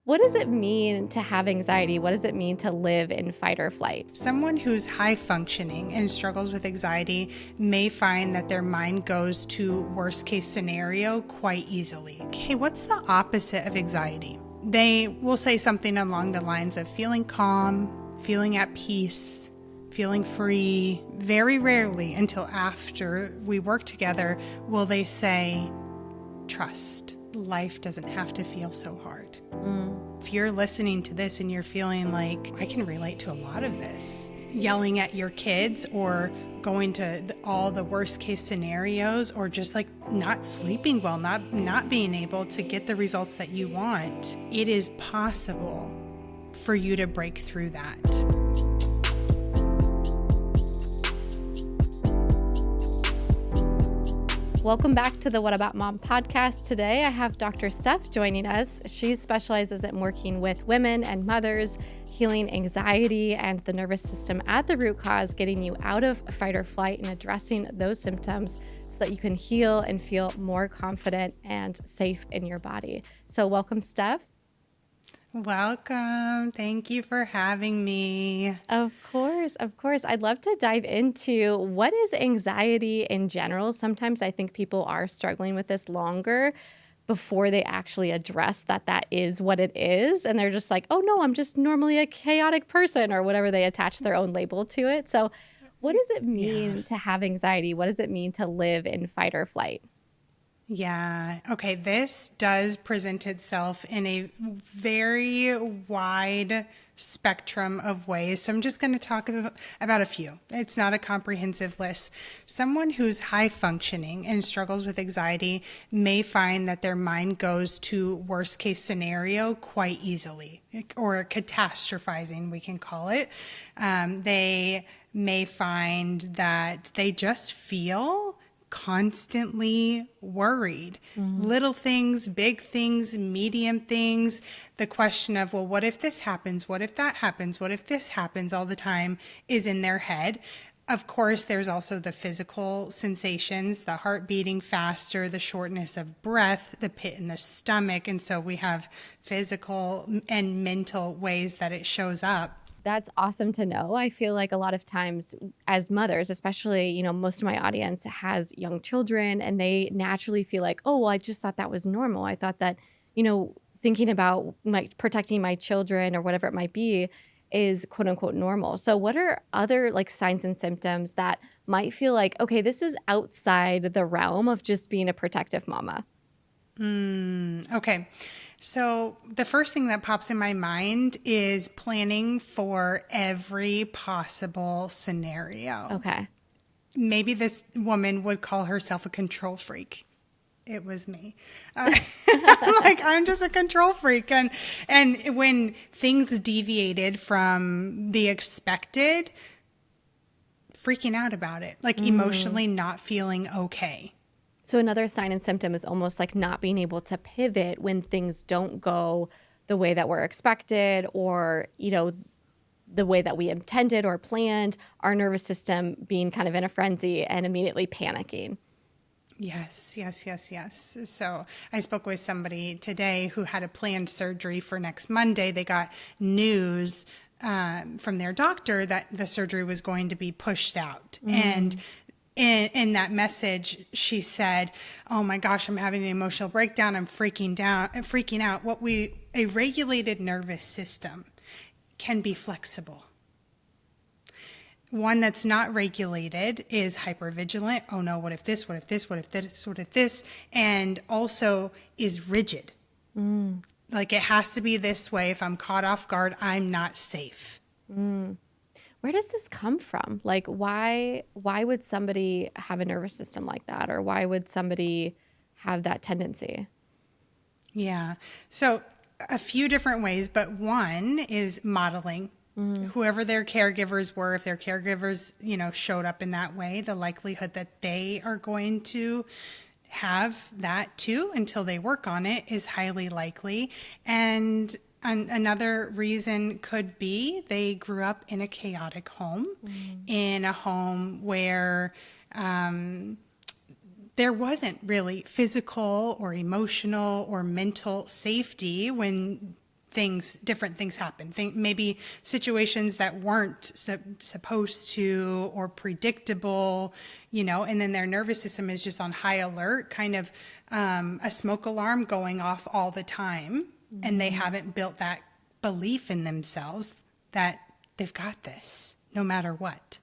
What does it mean to have anxiety? What does it mean to live in fight or flight? Someone who's high functioning and struggles with anxiety may find that their mind goes to worst case scenario quite easily. Okay, what's the opposite of anxiety? They will say something along the lines of feeling calm, feeling at peace, feeling free. Very rarely until after we work together will they say, trust. Life doesn't have to feel so hard. If you're listening to this and you're feeling like, I can relate to a lot of this, yelling at your kids or going to all the worst case scenarios, or just like not sleeping well, not being able to get the results that you want, it is possible for you to break through that. Welcome back to the What About Mom podcast. Today I have Dr. Steph joining us. She specializes in working with women and mothers, healing anxiety and the nervous system at the root cause, getting you out of fight or flight and addressing those symptoms so that you can heal and feel more confident and safe in your body. So welcome, Steph. Welcome. Thank you for having me. Of course. I'd love to dive into what is anxiety in general. Sometimes I think people are struggling with this longer before they actually address that is what it is. And they're just like, oh no, I'm just normally a chaotic person, or whatever, they attach their own label to it. So what does it mean to have anxiety? What does it mean to live in fight or flight? Yeah. Okay. This does present itself in a very wide spectrum of ways. So I'm just going to talk about a few. It's not a comprehensive list. Someone who's high functioning and struggles with anxiety may find that their mind goes to worst case scenario quite easily, or catastrophizing, we can call it. They may find that they just feel constantly worried. Little things, big things, medium things. The question of, well, what if this happens? What if that happens? What if this happens all the time is in their head. Of course, there's also the physical sensations, the heart beating faster, the shortness of breath, the pit in the stomach. And so we have physical and mental ways that it shows up. That's awesome to know. I feel like a lot of times as mothers, especially, most of my audience has young children, and they naturally feel like, oh, well, I just thought that was normal. I thought that, thinking about protecting my children or whatever it might be is quote unquote normal. So what are other signs and symptoms that might feel like, okay, this is outside the realm of just being a protective mama? Okay. So the first thing that pops in my mind is planning for every possible scenario. Okay. Maybe this woman would call herself a control freak. It was me. I'm just a control freak. And when things deviated from the expected, freaking out about it, emotionally not feeling okay. So another sign and symptom is almost like not being able to pivot when things don't go the way that we're expected, or, the way that we intended or planned, our nervous system being kind of in a frenzy and immediately panicking. Yes. So I spoke with somebody today who had a planned surgery for next Monday. They got news from their doctor that the surgery was going to be pushed out. And in that message, she said, oh my gosh, I'm having an emotional breakdown. I'm freaking out. A regulated nervous system can be flexible. One that's not regulated is hypervigilant. Oh no, what if this, what if this, what if this, what if this? And also is rigid. Like it has to be this way. If I'm caught off guard, I'm not safe. Where does this come from? Why would somebody have a nervous system like that? Or why would somebody have that tendency? Yeah. So a few different ways, but one is modeling. Whoever their caregivers were, if their caregivers, showed up in that way, the likelihood that they are going to have that too until they work on it is highly likely. And another reason could be they grew up in a chaotic home, in a home where there wasn't really physical or emotional or mental safety when different things happen. Maybe situations that weren't supposed to or predictable, and then their nervous system is just on high alert, kind of a smoke alarm going off all the time. Mm-hmm. And they haven't built that belief in themselves that they've got this no matter what.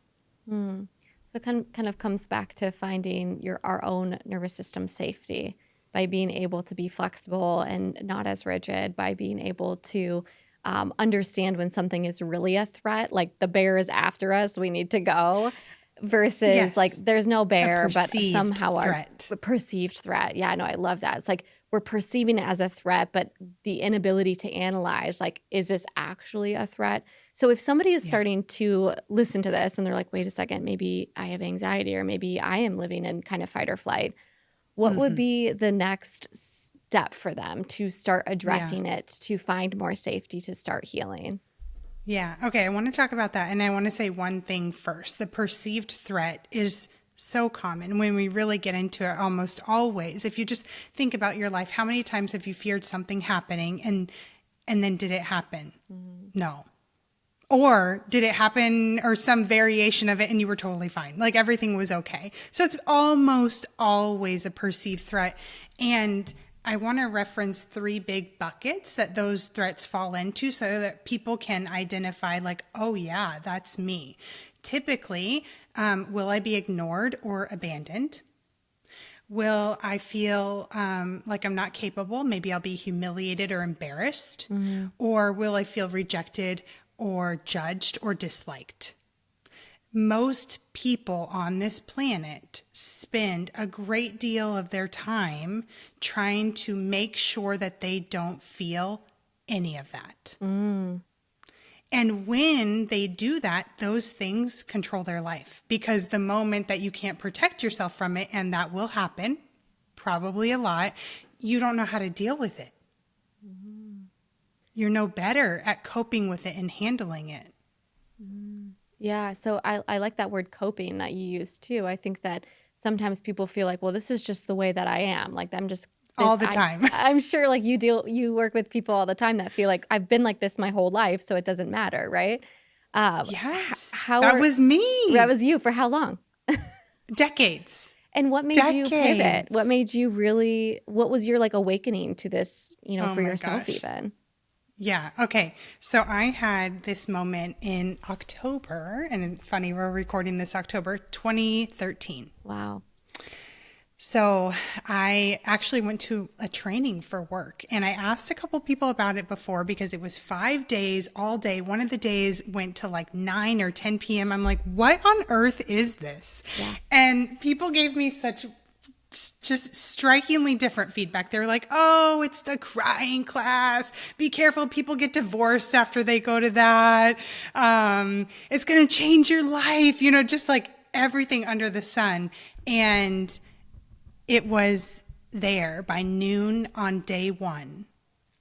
Mm. So it kind of comes back to finding our own nervous system safety by being able to be flexible and not as rigid, by being able to understand when something is really a threat, like the bear is after us, we need to go, versus like there's no bear, but somehow threat. Our perceived threat. Yeah, no, I love that. It's like we're perceiving it as a threat, but the inability to analyze, like, is this actually a threat? So if somebody is starting to listen to this and they're like, wait a second, maybe I have anxiety, or maybe I am living in kind of fight or flight, what would be the next step for them to start addressing it, to find more safety, to start healing? Yeah. Okay. I want to talk about that. And I want to say one thing first. The perceived threat is so common when we really get into it, almost always. If you just think about your life, how many times have you feared something happening and then did it happen? Mm-hmm. No. Or did it happen, or some variation of it, and you were totally fine? Like everything was okay. So it's almost always a perceived threat. And I want to reference 3 big buckets that those threats fall into so that people can identify, like, oh yeah, that's me. Typically, will I be ignored or abandoned? Will I feel like I'm not capable? Maybe I'll be humiliated or embarrassed. Mm-hmm. Or will I feel rejected or judged or disliked? Most people on this planet spend a great deal of their time trying to make sure that they don't feel any of that. Mm. And when they do that, those things control their life, because the moment that you can't protect yourself from it, and that will happen, probably a lot, you don't know how to deal with it. Mm-hmm. You're no better at coping with it and handling it. Mm. Yeah, so I like that word coping that you use too. I think that sometimes people feel like, well, this is just the way that I am. Like I'm just all the time. I'm sure like you work with people all the time that feel like I've been like this my whole life, so it doesn't matter, right? Yes, that was me. That was you for how long? Decades. And what made you pivot? What made you what was your like awakening to this, for yourself even? Yeah. Okay. So I had this moment in October, and it's funny, we're recording this October 2013. Wow. So I actually went to a training for work, and I asked a couple people about it before because it was 5 days, all day. One of the days went to like 9 or 10 p.m. I'm like, what on earth is this? Yeah. And people gave me such just strikingly different feedback. They were like, oh, it's the crying class. Be careful. People get divorced after they go to that. It's going to change your life, just like everything under the sun. And it was there by noon on day 1.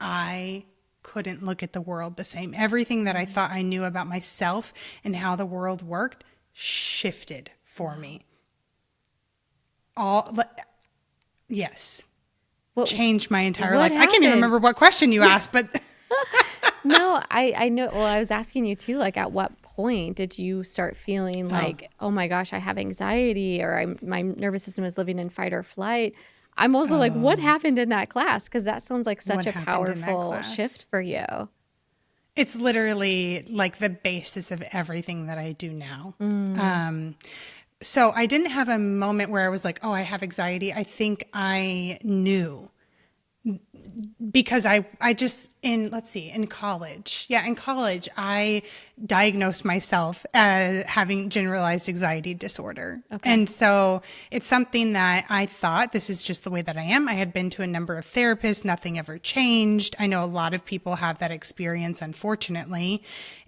I couldn't look at the world the same. Everything that I thought I knew about myself and how the world worked shifted for me. Yes. Changed my entire life. Happened? I can't even remember what question you asked, but no, I know. Well, I was asking you too, like at what point did you start feeling like, oh my gosh, I have anxiety, or my nervous system is living in fight or flight? I'm also like, what happened in that class? Because that sounds like such a powerful shift for you. It's literally like the basis of everything that I do now. So I didn't have a moment where I was like, oh, I have anxiety. I think I knew because I just in college. Yeah, in college, I diagnosed myself as having generalized anxiety disorder. Okay. And so it's something that I thought, this is just the way that I am. I had been to a number of therapists. Nothing ever changed. I know a lot of people have that experience, unfortunately.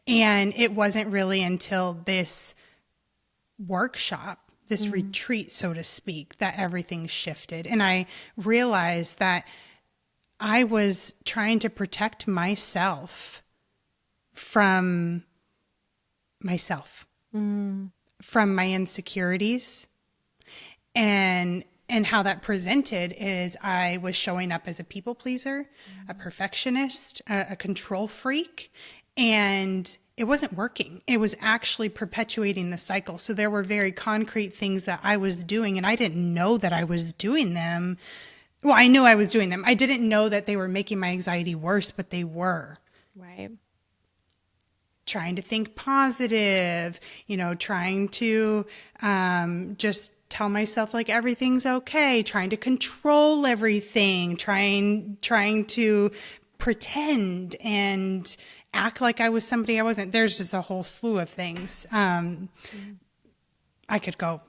And it wasn't really until this workshop, this retreat, so to speak, that everything shifted. And I realized that I was trying to protect myself from myself, from my insecurities. And And how that presented is I was showing up as a people pleaser, a perfectionist, a control freak, and it wasn't working. It was actually perpetuating the cycle. So there were very concrete things that I was doing, and I didn't know that I was doing them. Well, I knew I was doing them. I didn't know that they were making my anxiety worse, but they were. Right. Trying to think positive, trying to just tell myself like everything's okay, trying to control everything, trying to pretend and act like I was somebody I wasn't. There's just a whole slew of things. I could go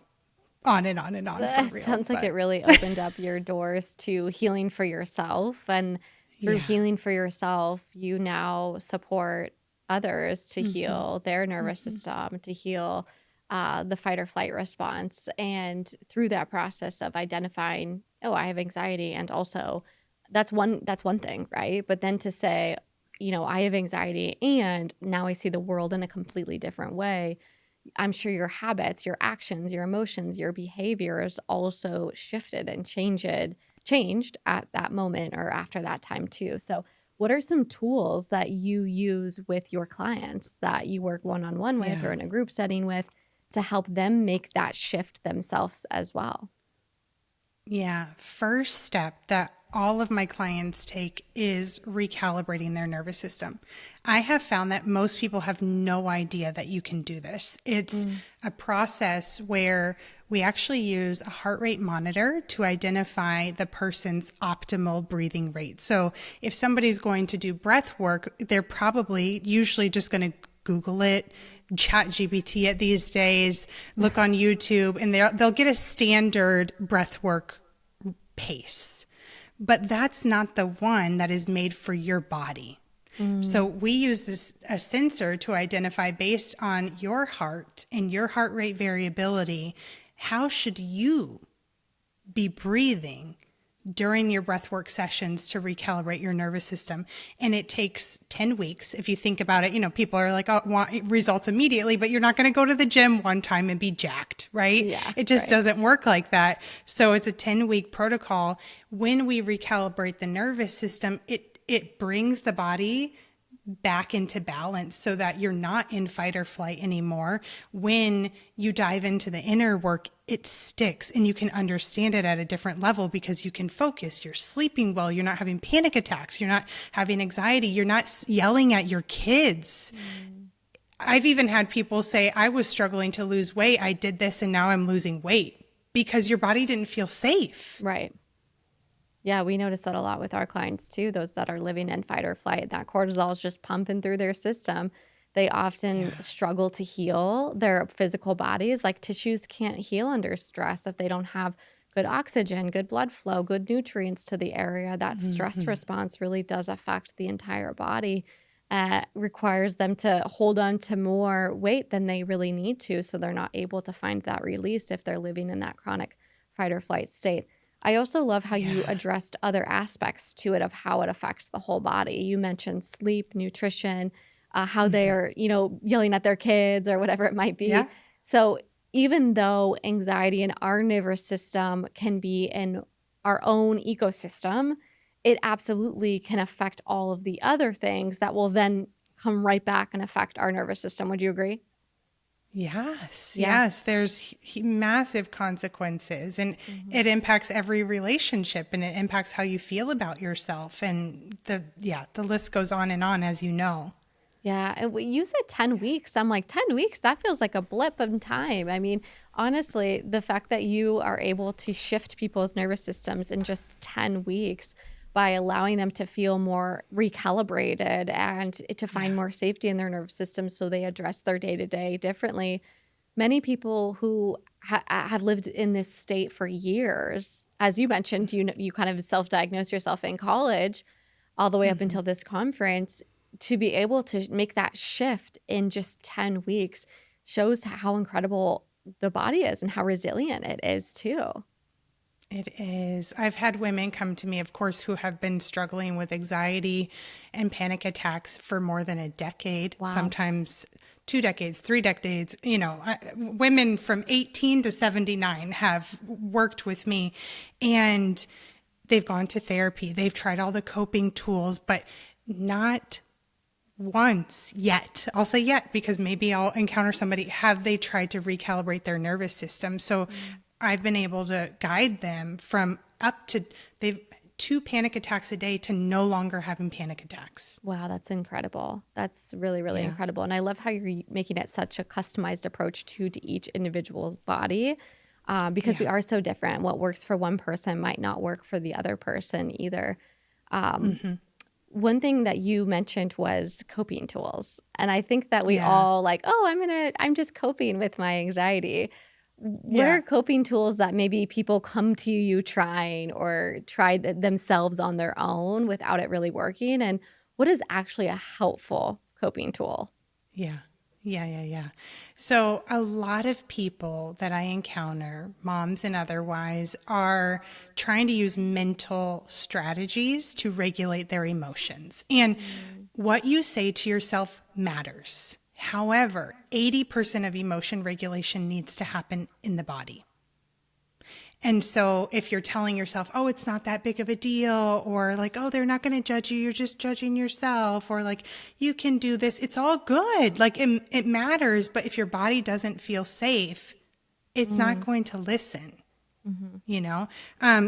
on and on and on. That For real, sounds like it really opened up your doors to healing for yourself. And through healing for yourself, you now support others to heal their nervous system, to heal the fight or flight response. And through that process of identifying, oh, I have anxiety. And also that's one thing, right? But then to say, I have anxiety and now I see the world in a completely different way. I'm sure your habits, your actions, your emotions, your behaviors also shifted and changed at that moment or after that time too. So what are some tools that you use with your clients that you work one-on-one with or in a group setting with to help them make that shift themselves as well? Yeah. First step that all of my clients take is recalibrating their nervous system. I have found that most people have no idea that you can do this. It's a process where we actually use a heart rate monitor to identify the person's optimal breathing rate. So if somebody's going to do breath work, they're probably usually just going to Google it, chat GPT it these days, look on YouTube, and they'll get a standard breath work pace. But that's not the one that is made for your body. So we use a sensor to identify based on your heart and your heart rate variability, how should you be breathing during your breathwork sessions to recalibrate your nervous system. And it takes 10 weeks. If you think about it, people are like, oh, want results immediately, but you're not going to go to the gym one time and be jacked, right? Yeah, it just doesn't work like that. So it's a 10-week protocol. When we recalibrate the nervous system, it brings the body back into balance so that you're not in fight or flight anymore. When you dive into the inner work, it sticks and you can understand it at a different level because you can focus. You're sleeping well. You're not having panic attacks. You're not having anxiety. You're not yelling at your kids. I've even had people say, I was struggling to lose weight. I did this and now I'm losing weight because your body didn't feel safe. Right. Yeah, we notice that a lot with our clients too, those that are living in fight or flight. That cortisol is just pumping through their system. They often struggle to heal their physical bodies. Like tissues can't heal under stress if they don't have good oxygen, good blood flow, good nutrients to the area. That stress response really does affect the entire body. Requires them to hold on to more weight than they really need to, so they're not able to find that release if they're living in that chronic fight or flight state. I also love how you addressed other aspects to it of how it affects the whole body. You mentioned sleep, nutrition, how they're, yelling at their kids or whatever it might be. Yeah. So even though anxiety in our nervous system can be in our own ecosystem, it absolutely can affect all of the other things that will then come right back and affect our nervous system. Would you agree? Yes. There's massive consequences and it impacts every relationship and it impacts how you feel about yourself. And the list goes on and on, as you know. Yeah. And you said 10 weeks. I'm like, 10 weeks? That feels like a blip in time. I mean, honestly, the fact that you are able to shift people's nervous systems in just 10 weeks by allowing them to feel more recalibrated and to find more safety in their nervous system so they address their day-to-day differently. Many people who have lived in this state for years, as you mentioned, you kind of self-diagnosed yourself in college all the way up until this conference. To be able to make that shift in just 10 weeks shows how incredible the body is and how resilient it is too. It is. I've had women come to me, of course, who have been struggling with anxiety and panic attacks for more than a decade, sometimes 2 decades, 3 decades, women from 18 to 79 have worked with me, and they've gone to therapy. They've tried all the coping tools, but not once yet. I'll say yet because maybe I'll encounter somebody. Have they tried to recalibrate their nervous system? So I've been able to guide them from up to they've 2 panic attacks a day to no longer having panic attacks. Wow, that's incredible. That's really, really incredible. And I love how you're making it such a customized approach to each individual body, because we are so different. What works for one person might not work for the other person either. One thing that you mentioned was coping tools. And I think that we all like, oh, I'm just coping with my anxiety. What are coping tools that maybe people come to you trying or try themselves on their own without it really working? And what is actually a helpful coping tool? Yeah. So a lot of people that I encounter, moms and otherwise, are trying to use mental strategies to regulate their emotions. And what you say to yourself matters. However, 80% of emotion regulation needs to happen in the body. And so if you're telling yourself, oh, it's not that big of a deal, or like, oh, they're not going to judge you, you're just judging yourself, or like, you can do this, it's all good. Like it matters. But if your body doesn't feel safe, it's not going to listen,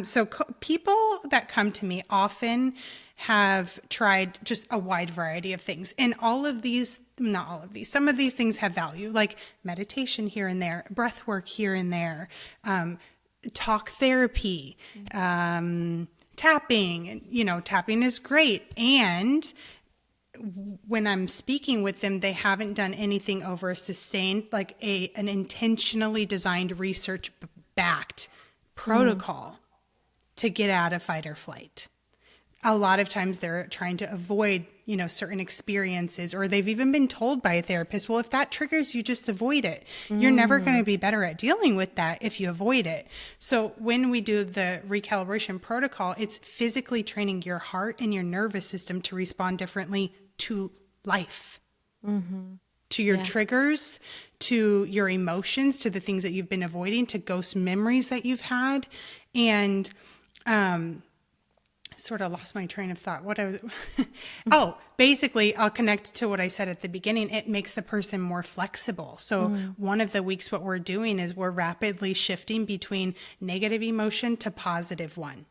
So people that come to me often have tried just a wide variety of things. And all of these, not all of these, some of these things have value, like meditation here and there, breath work here and there, talk therapy, tapping, tapping is great. And when I'm speaking with them, they haven't done anything over a sustained, like an intentionally designed research backed protocol to get out of fight or flight. A lot of times they're trying to avoid, certain experiences, or they've even been told by a therapist, well, if that triggers you, just avoid it. You're never going to be better at dealing with that if you avoid it. So when we do the recalibration protocol, it's physically training your heart and your nervous system to respond differently to life, to your triggers, to your emotions, to the things that you've been avoiding, to ghost memories that you've had. And, sort of lost my train of thought. Basically I'll connect to what I said at the beginning. It makes the person more flexible. So one of the weeks, what we're doing is we're rapidly shifting between negative emotion to positive one.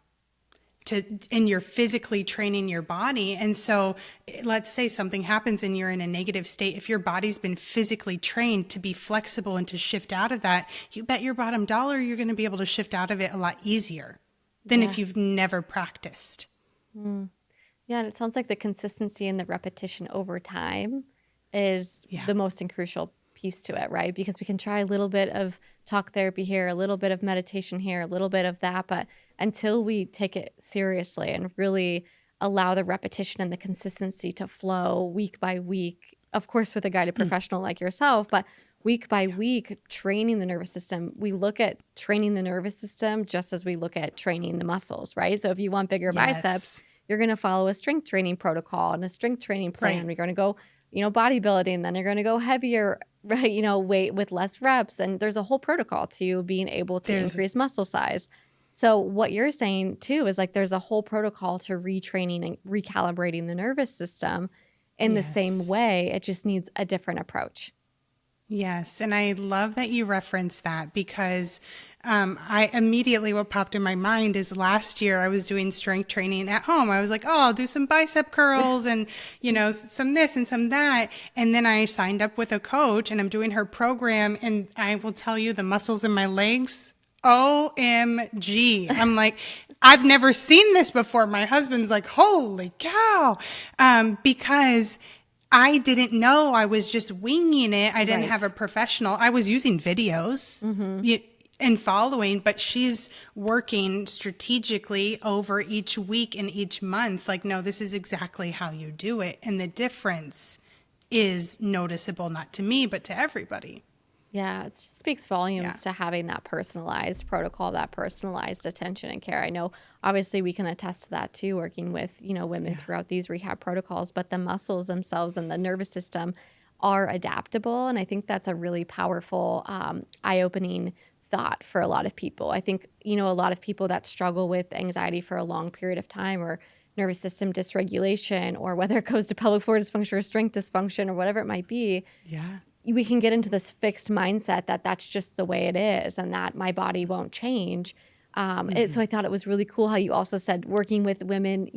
And you're physically training your body. And so let's say something happens and you're in a negative state. If your body's been physically trained to be flexible and to shift out of that, you bet your bottom dollar you're going to be able to shift out of it a lot easier than if you've never practiced. Yeah, and it sounds like the consistency and the repetition over time is the most crucial piece to it, right? Because we can try a little bit of talk therapy here, a little bit of meditation here, a little bit of that, but until we take it seriously and really allow the repetition and the consistency to flow week by week, of course, with a guided professional like yourself, but week by week, training the nervous system. We look at training the nervous system just as we look at training the muscles, right? So if you want bigger biceps, you're going to follow a strength training protocol and a strength training plan. You're going to go, bodybuilding, then you're going to go heavier, right? Weight with less reps. And there's a whole protocol to being able to increase muscle size. So what you're saying too is like there's a whole protocol to retraining and recalibrating the nervous system in the same way. It just needs a different approach. Yes. And I love that you referenced that because what popped in my mind is last year I was doing strength training at home. I was like, oh, I'll do some bicep curls and, some this and some that. And then I signed up with a coach and I'm doing her program. And I will tell you the muscles in my legs, OMG. I'm like, I've never seen this before. My husband's like, holy cow. Because I didn't know. I was just winging it. I didn't have a professional. I was using videos and following, but she's working strategically over each week and each month. Like, no, this is exactly how you do it. And the difference is noticeable, not to me, but to everybody. Yeah, it speaks volumes to having that personalized protocol, that personalized attention and care. I know obviously we can attest to that too, working with, women throughout these rehab protocols, but the muscles themselves and the nervous system are adaptable. And I think that's a really powerful, eye-opening thought for a lot of people. I think, a lot of people that struggle with anxiety for a long period of time, or nervous system dysregulation, or whether it goes to pelvic floor dysfunction or strength dysfunction or whatever it might be, Yeah. we can get into this fixed mindset that that's just the way it is and that my body won't change. So I thought it was really cool how you also said working with women,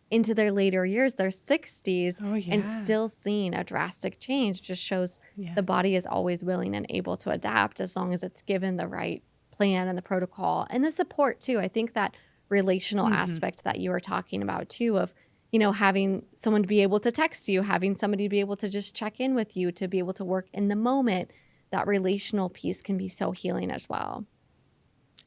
into their later years, their 60s, Oh, and yeah. still seeing a drastic change just shows Yeah. the body is always willing and able to adapt as long as it's given the right plan and the protocol and the support too. I think that relational aspect that you were talking about too, of having someone to be able to text you, having somebody to be able to just check in with you, to be able to work in the moment, that relational piece can be so healing as well.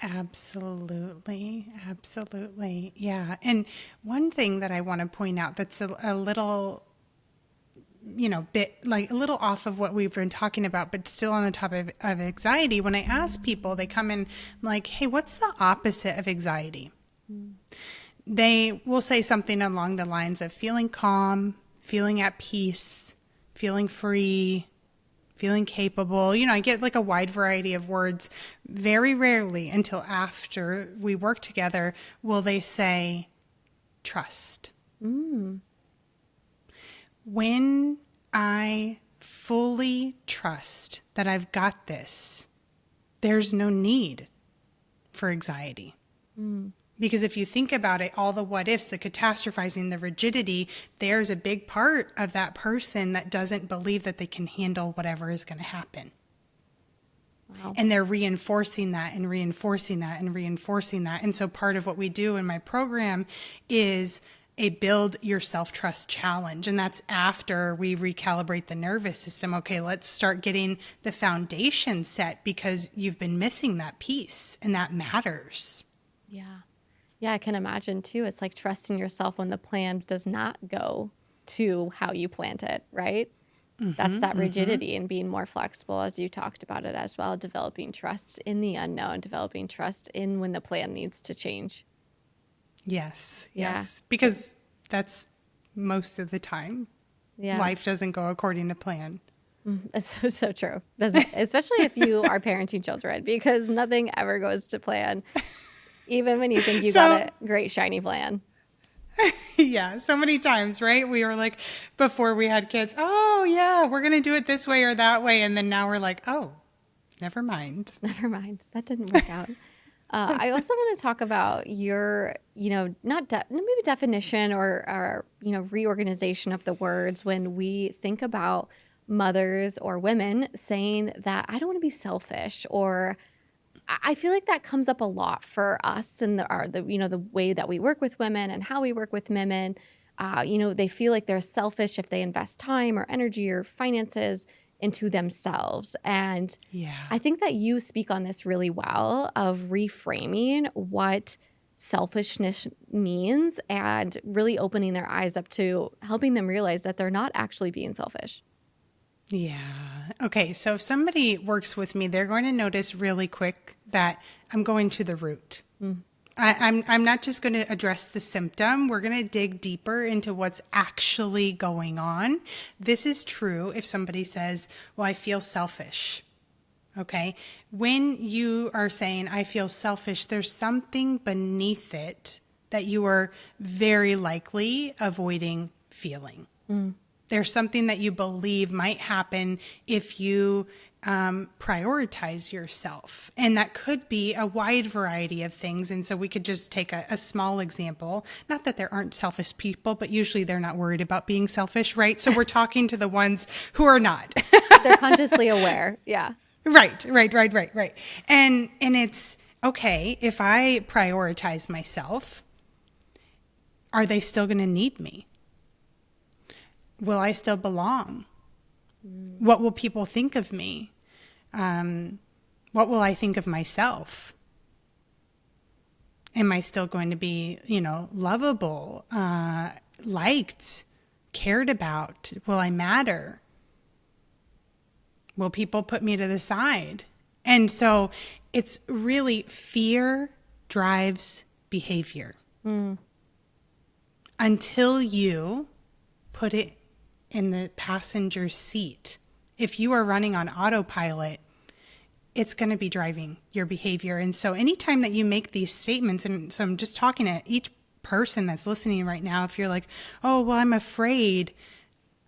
Absolutely. Absolutely. Yeah. And one thing that I want to point out that's a little, bit like a little off of what we've been talking about, but still on the topic of anxiety. When I ask people, they come in like, hey, what's the opposite of anxiety? They will say something along the lines of feeling calm, feeling at peace, feeling free, feeling capable. I get like a wide variety of words. Very rarely until after we work together will they say trust. When I fully trust that I've got this, there's no need for anxiety. Because if you think about it, all the what ifs, the catastrophizing, the rigidity, there's a big part of that person that doesn't believe that they can handle whatever is going to happen. Wow. And they're reinforcing that and reinforcing that and reinforcing that. And so part of what we do in my program is a build your self-trust challenge. And that's after we recalibrate the nervous system. Okay, let's start getting the foundation set because you've been missing that piece and that matters. Yeah. Yeah, I can imagine too. It's like trusting yourself when the plan does not go to how you planned it, right? That's that rigidity and being more flexible, as you talked about it as well, developing trust in the unknown, developing trust in when the plan needs to change. Yes, Yeah. yes. Because that's most of the time. Yeah. Life doesn't go according to plan. It's so true. Especially if you are parenting children, because nothing ever goes to plan, even when you think you got a great shiny plan. Yeah, so many times, right? We were like, before we had kids, oh yeah, we're going to do it this way or that way. And then now we're like, oh, never mind. Never mind. That didn't work out. I also want to talk about your, maybe definition or reorganization of the words when we think about mothers or women saying that I don't want to be selfish, or I feel like that comes up a lot for us and the way that we work with women and how we work with women. They feel like they're selfish if they invest time or energy or finances into themselves. And Yeah. I think that you speak on this really well, of reframing what selfishness means and really opening their eyes up to helping them realize that they're not actually being selfish. Yeah. Okay. So if somebody works with me, they're going to notice really quick that I'm going to the root. I'm not just going to address the symptom. We're going to dig deeper into what's actually going on. This is true if somebody says, well, I feel selfish. Okay. When you are saying, I feel selfish, there's something beneath it that you are very likely avoiding feeling. There's something that you believe might happen if you prioritize yourself. And that could be a wide variety of things. And so we could just take a small example. Not that there aren't selfish people, but usually they're not worried about being selfish, right? So we're talking to the ones who are not. They're consciously aware. Yeah. Right. And it's okay, if I prioritize myself, are they still going to need me? Will I still belong? What will people think of me? What will I think of myself? Am I still going to be, lovable, liked, cared about? Will I matter? Will people put me to the side? And so it's really fear drives behavior. Until you put it in the passenger seat. If you are running on autopilot, it's going to be driving your behavior. And so anytime that you make these statements, and so I'm just talking to each person that's listening right now, if you're like, oh, well, I'm afraid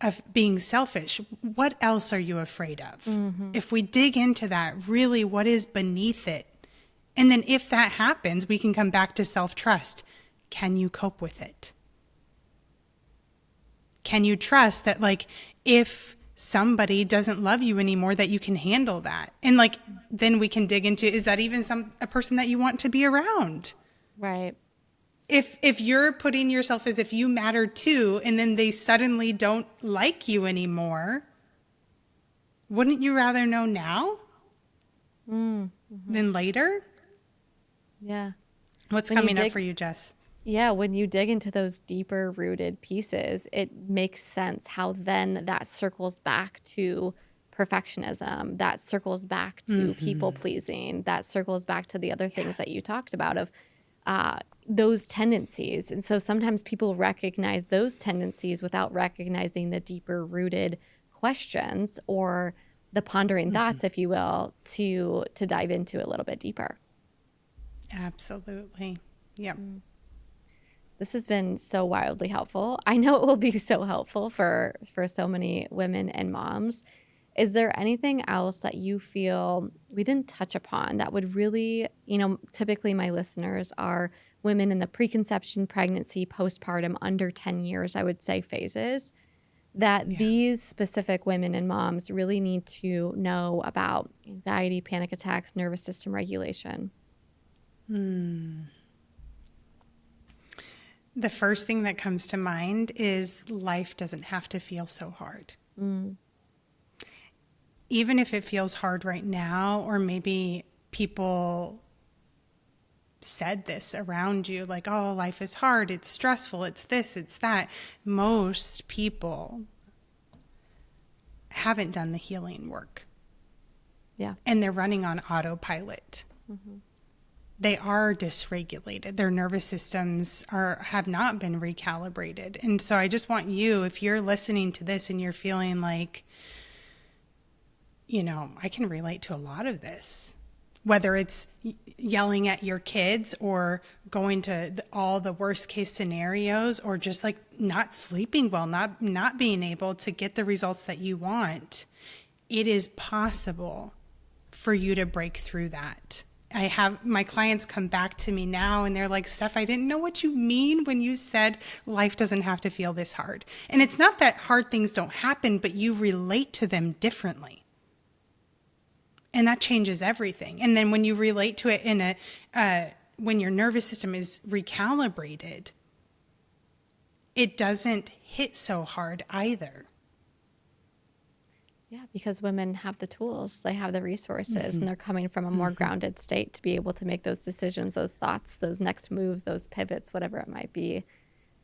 of being selfish, what else are you afraid of? If we dig into that, really, what is beneath it? And then if that happens, we can come back to self-trust. Can you cope with it? Can you trust that, like, if somebody doesn't love you anymore, that you can handle that? And like, then we can dig into, is that even a person that you want to be around? Right. If you're putting yourself as if you matter too, and then they suddenly don't like you anymore, wouldn't you rather know now than later? Yeah. What's coming up for you, Jess? Yeah, when you dig into those deeper rooted pieces, it makes sense how then that circles back to perfectionism, that circles back to people pleasing, that circles back to the other things that you talked about of those tendencies. And so sometimes people recognize those tendencies without recognizing the deeper rooted questions or the pondering thoughts, if you will, to dive into a little bit deeper. Absolutely. Yep. This has been so wildly helpful. I know it will be so helpful for so many women and moms. Is there anything else that you feel we didn't touch upon that would really, typically my listeners are women in the preconception, pregnancy, postpartum, under 10 years, I would say phases, that these specific women and moms really need to know about anxiety, panic attacks, nervous system regulation? The first thing that comes to mind is life doesn't have to feel so hard. Even if it feels hard right now, or maybe people said this around you, like, oh, life is hard, it's stressful, it's this, it's that. Most people haven't done the healing work. Yeah. And they're running on autopilot. They are dysregulated. Their nervous systems have not been recalibrated. And so I just want you, if you're listening to this and you're feeling like, I can relate to a lot of this, whether it's yelling at your kids or going to all the worst case scenarios, or just like not sleeping well, not being able to get the results that you want. It is possible for you to break through that. I have my clients come back to me now and they're like, Steph, I didn't know what you mean when you said life doesn't have to feel this hard. And it's not that hard things don't happen, but you relate to them differently. And that changes everything. And then when you relate to it when your nervous system is recalibrated, it doesn't hit so hard either. Yeah, because women have the tools, they have the resources, and they're coming from a more grounded state to be able to make those decisions, those thoughts, those next moves, those pivots, whatever it might be.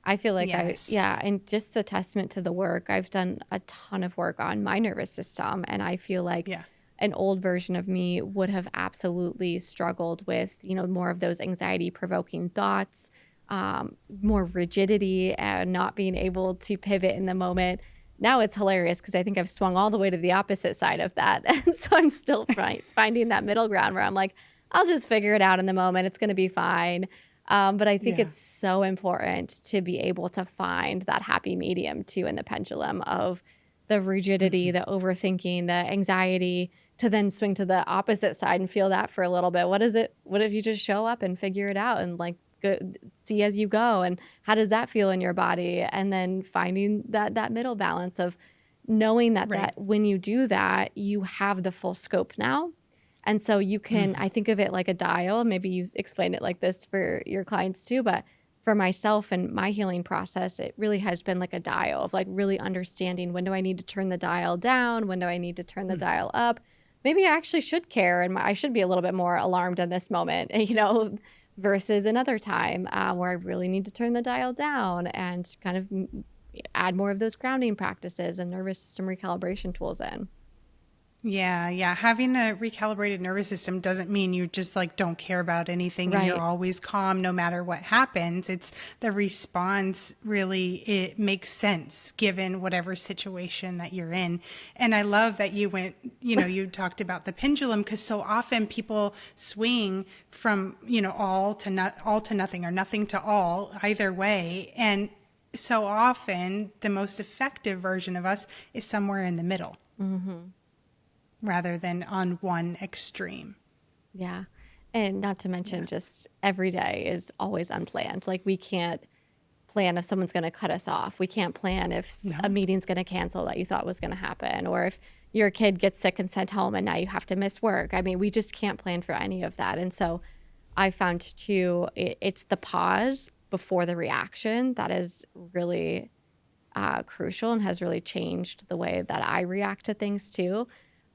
I feel like and just a testament to the work. I've done a ton of work on my nervous system, and I feel like an old version of me would have absolutely struggled with, more of those anxiety provoking thoughts, more rigidity and not being able to pivot in the moment. Now it's hilarious because I think I've swung all the way to the opposite side of that. And so I'm still finding that middle ground where I'm like, I'll just figure it out in the moment. It's going to be fine. But I think it's so important to be able to find that happy medium too in the pendulum of the rigidity, the overthinking, the anxiety, to then swing to the opposite side and feel that for a little bit. What if you just show up and figure it out and like go, see as you go, and how does that feel in your body? And then finding that middle balance of knowing that when you do that, you have the full scope now. And so you can, I think of it like a dial. Maybe you explain it like this for your clients too, but for myself and my healing process, it really has been like a dial of like really understanding, when do I need to turn the dial down? When do I need to turn the dial up? Maybe I actually should care and I should be a little bit more alarmed in this moment, versus another time where I really need to turn the dial down and kind of add more of those grounding practices and nervous system recalibration tools in. Yeah, yeah. Having a recalibrated nervous system doesn't mean you just like don't care about anything and you're Right. always calm no matter what happens. It's the response really, it makes sense given whatever situation that you're in. And I love that you went, you talked about the pendulum, because so often people swing from, all to all to nothing, or nothing to all, either way. And so often the most effective version of us is somewhere in the middle, rather than on one extreme. Yeah. And not to mention, just every day is always unplanned. Like, we can't plan if someone's going to cut us off. We can't plan if a No. meeting's going to cancel that you thought was going to happen, or if your kid gets sick and sent home and now you have to miss work. I mean, we just can't plan for any of that. And so I found too, it's the pause before the reaction that is really crucial and has really changed the way that I react to things too.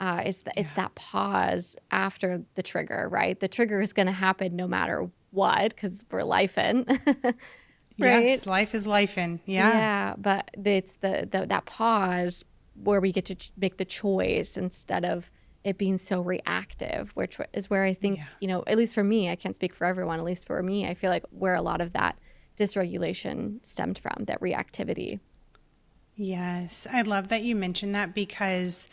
It's that pause after the trigger, right? The trigger is going to happen no matter what, because we're lifing, right? Yes, life is life in. Yeah. Yeah, but it's that pause where we get to make the choice instead of it being so reactive, which is where I think, Yeah. at least for me, I can't speak for everyone, at least for me, I feel like where a lot of that dysregulation stemmed from, that reactivity. Yes. I love that you mentioned that, because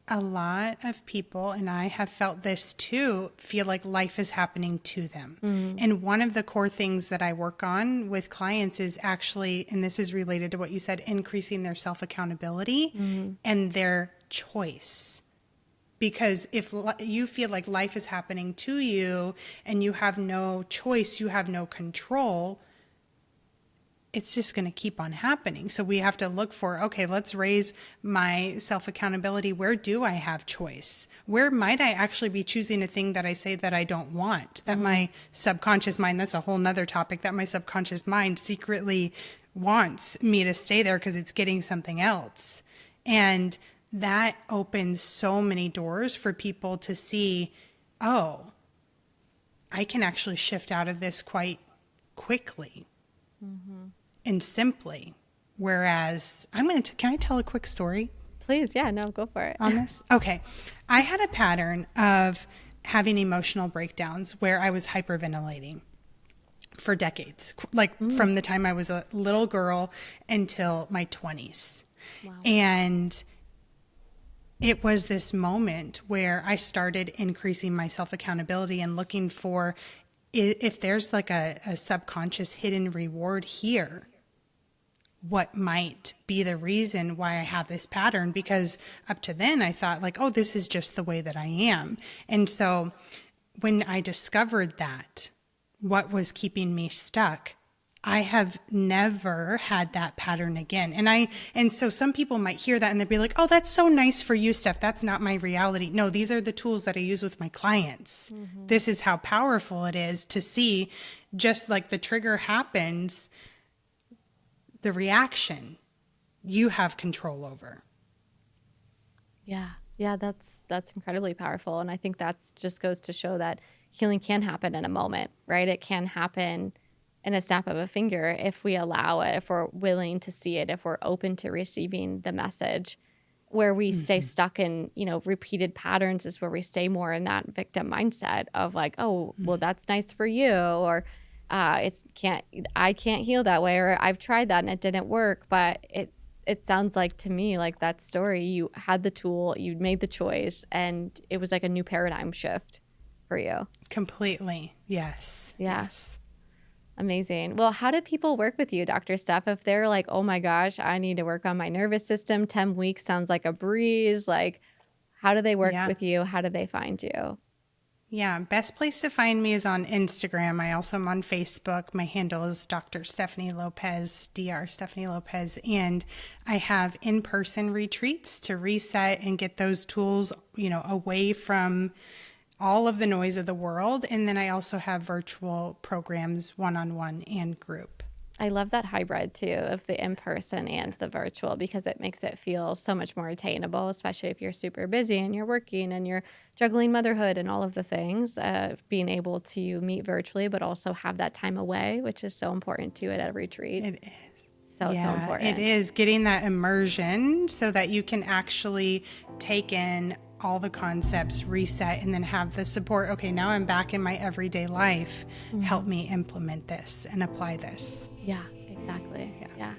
a lot of people, and I have felt this too, feel like life is happening to them. And one of the core things that I work on with clients is actually, and this is related to what you said, increasing their self accountability and their choice. Because if you feel like life is happening to you and you have no choice, you have no control, it's just going to keep on happening. So we have to look for, okay, let's raise my self accountability. Where do I have choice? Where might I actually be choosing a thing that I say that I don't want? That my subconscious mind, that's a whole nother topic, that my subconscious mind secretly wants me to stay there because it's getting something else. And that opens so many doors for people to see, oh, I can actually shift out of this quite quickly and simply. Whereas can I tell a quick story Please, yeah, no, go for it. on this? Okay. I had a pattern of having emotional breakdowns where I was hyperventilating for decades, like from the time I was a little girl until my 20s. Wow. And it was this moment where I started increasing my self accountability and looking for if there's like a subconscious hidden reward here, what might be the reason why I have this pattern? Because up to then I thought like, oh, this is just the way that I am. And so when I discovered that, what was keeping me stuck, I have never had that pattern again. And so some people might hear that and they'd be like, oh, that's so nice for you, Steph. That's not my reality. No, these are the tools that I use with my clients. This is how powerful it is to see, just like the trigger happens, the reaction you have control over. Yeah. Yeah, that's incredibly powerful. And I think that's just goes to show that healing can happen in a moment, right? It can happen in a snap of a finger if we allow it, if we're willing to see it, if we're open to receiving the message. Where we stay stuck in, repeated patterns is where we stay more in that victim mindset of like, oh, well, that's nice for you, or I can't heal that way, or I've tried that and it didn't work. But it sounds like to me like that story, you had the tool, you made the choice, and it was like a new paradigm shift for you. Completely. Yes. Yeah. Yes. Amazing. Well, how do people work with you, Dr. Steph? If they're like, oh my gosh, I need to work on my nervous system, 10 weeks sounds like a breeze. Like, how do they work Yeah. with you? How do they find you? Yeah, best place to find me is on Instagram. I also am on Facebook. My handle is Dr. Stephanie Lopez, Dr. Stephanie Lopez. And I have in-person retreats to reset and get those tools, away from all of the noise of the world. And then I also have virtual programs, one-on-one and group. I love that hybrid too of the in-person and the virtual, because it makes it feel so much more attainable, especially if you're super busy and you're working and you're juggling motherhood and all of the things. Being able to meet virtually, but also have that time away, which is so important too at a retreat. It is. So important. It is getting that immersion so that you can actually take in all the concepts, reset, and then have the support. Okay, now I'm back in my everyday life. Help me implement this and apply this. Yeah, exactly. Yeah. Yeah.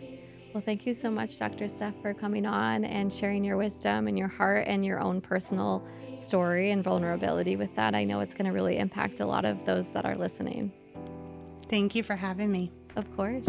Well, thank you so much, Dr. Steph, for coming on and sharing your wisdom and your heart and your own personal story and vulnerability with that. I know it's going to really impact a lot of those that are listening. Thank you for having me. Of course.